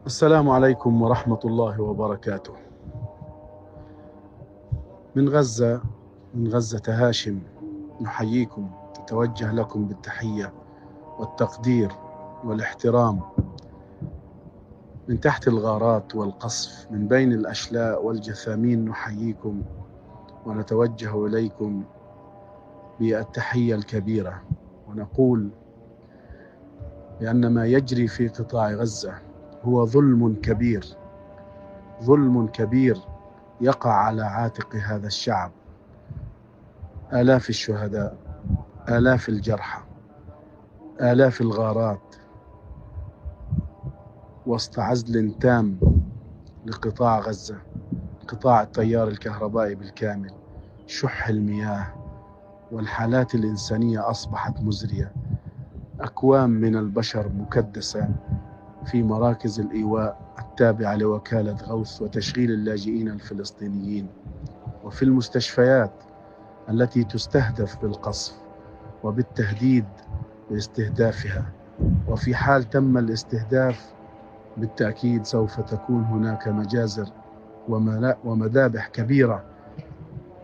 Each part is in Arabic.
السلام عليكم ورحمة الله وبركاته. من غزة، من غزة هاشم، نحييكم، تتوجه لكم بالتحية والتقدير والاحترام من تحت الغارات والقصف، من بين الأشلاء والجثامين. نحييكم ونتوجه إليكم بالتحية الكبيرة، ونقول بأن ما يجري في قطاع غزة هو ظلم كبير، ظلم كبير يقع على عاتق هذا الشعب. آلاف الشهداء، آلاف الجرحى، آلاف الغارات، وسط عزل تام لقطاع غزة، قطاع التيار الكهربائي بالكامل، شح المياه، والحالات الإنسانية أصبحت مزرية. أكوام من البشر مكدسة في مراكز الإيواء التابعة لوكالة غوث وتشغيل اللاجئين الفلسطينيين، وفي المستشفيات التي تستهدف بالقصف وبالتهديد باستهدافها. وفي حال تم الاستهداف بالتأكيد سوف تكون هناك مجازر ومذابح كبيرة،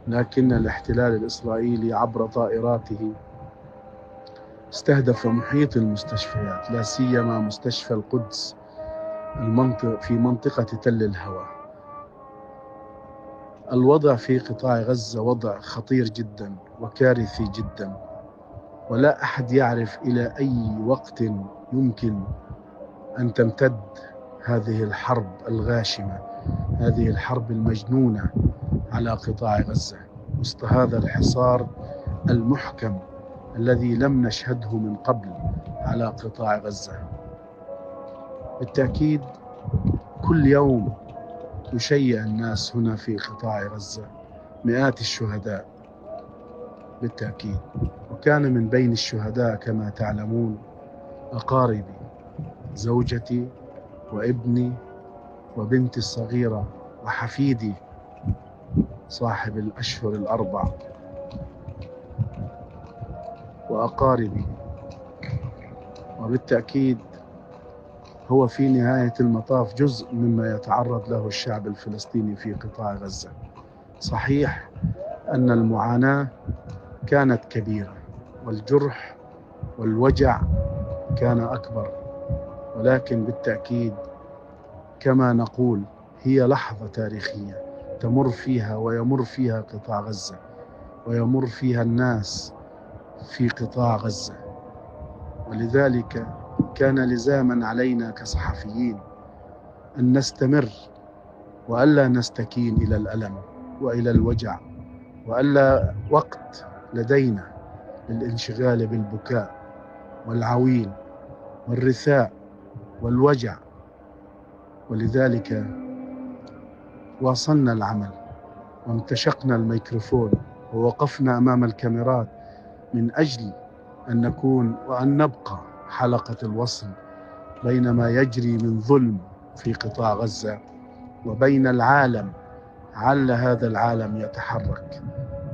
لكن الاحتلال الإسرائيلي عبر طائراته استهدف محيط المستشفيات، لا سيما مستشفى القدس في منطقة تل الهوى. الوضع في قطاع غزة وضع خطير جدا وكارثي جدا، ولا أحد يعرف إلى أي وقت يمكن أن تمتد هذه الحرب الغاشمة، هذه الحرب المجنونة على قطاع غزة، وسط هذا الحصار المحكم الذي لم نشهده من قبل على قطاع غزة. بالتأكيد كل يوم يشيع الناس هنا في قطاع غزة مئات الشهداء بالتأكيد، وكان من بين الشهداء كما تعلمون أقاربي، زوجتي وابني وبنتي الصغيرة وحفيدي صاحب الأشهر الأربع، وأقاربي. وبالتأكيد هو في نهاية المطاف جزء مما يتعرض له الشعب الفلسطيني في قطاع غزة. صحيح أن المعاناة كانت كبيرة والجرح والوجع كان أكبر، ولكن بالتأكيد كما نقول هي لحظة تاريخية تمر فيها ويمر فيها قطاع غزة ويمر فيها الناس في قطاع غزة. ولذلك كان لزاما علينا كصحفيين أن نستمر وألا نستكين إلى الألم وإلى الوجع، وألا وقت لدينا للانشغال بالبكاء والعويل والرثاء والوجع. ولذلك واصلنا العمل وامتشقنا الميكروفون ووقفنا أمام الكاميرات من أجل أن نكون وأن نبقى حلقة الوصل بين ما يجري من ظلم في قطاع غزة وبين العالم، على هذا العالم يتحرك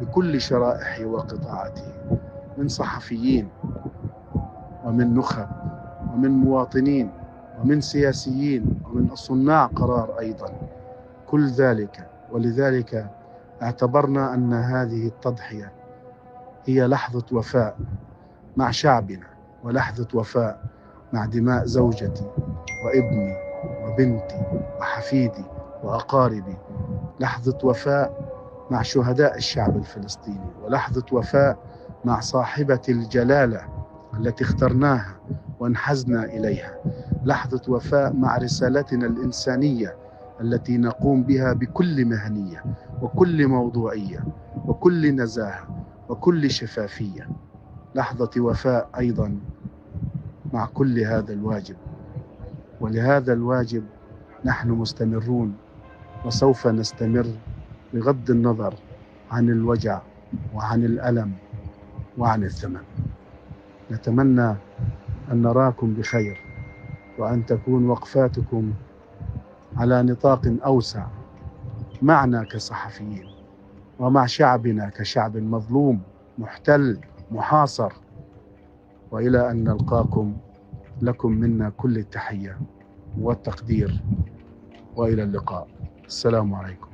بكل شرائحه وقطاعاته، من صحفيين ومن نخب ومن مواطنين ومن سياسيين ومن صناع قرار أيضا، كل ذلك. ولذلك اعتبرنا أن هذه التضحية هي لحظة وفاء مع شعبنا، ولحظة وفاء مع دماء زوجتي وابني وبنتي وحفيدي وأقاربي، لحظة وفاء مع شهداء الشعب الفلسطيني، ولحظة وفاء مع صاحبة الجلالة التي اخترناها وانحزنا إليها، لحظة وفاء مع رسالتنا الإنسانية التي نقوم بها بكل مهنية وكل موضوعية وكل نزاهة وكل شفافية، لحظة وفاء أيضا مع كل هذا الواجب. ولهذا الواجب نحن مستمرون وسوف نستمر بغض النظر عن الوجع وعن الألم وعن الثمن. نتمنى أن نراكم بخير، وأن تكون وقفاتكم على نطاق أوسع معنا كصحفيين ومع شعبنا كشعب مظلوم محتل محاصر. وإلى أن نلقاكم، لكم منا كل التحية والتقدير، وإلى اللقاء. السلام عليكم.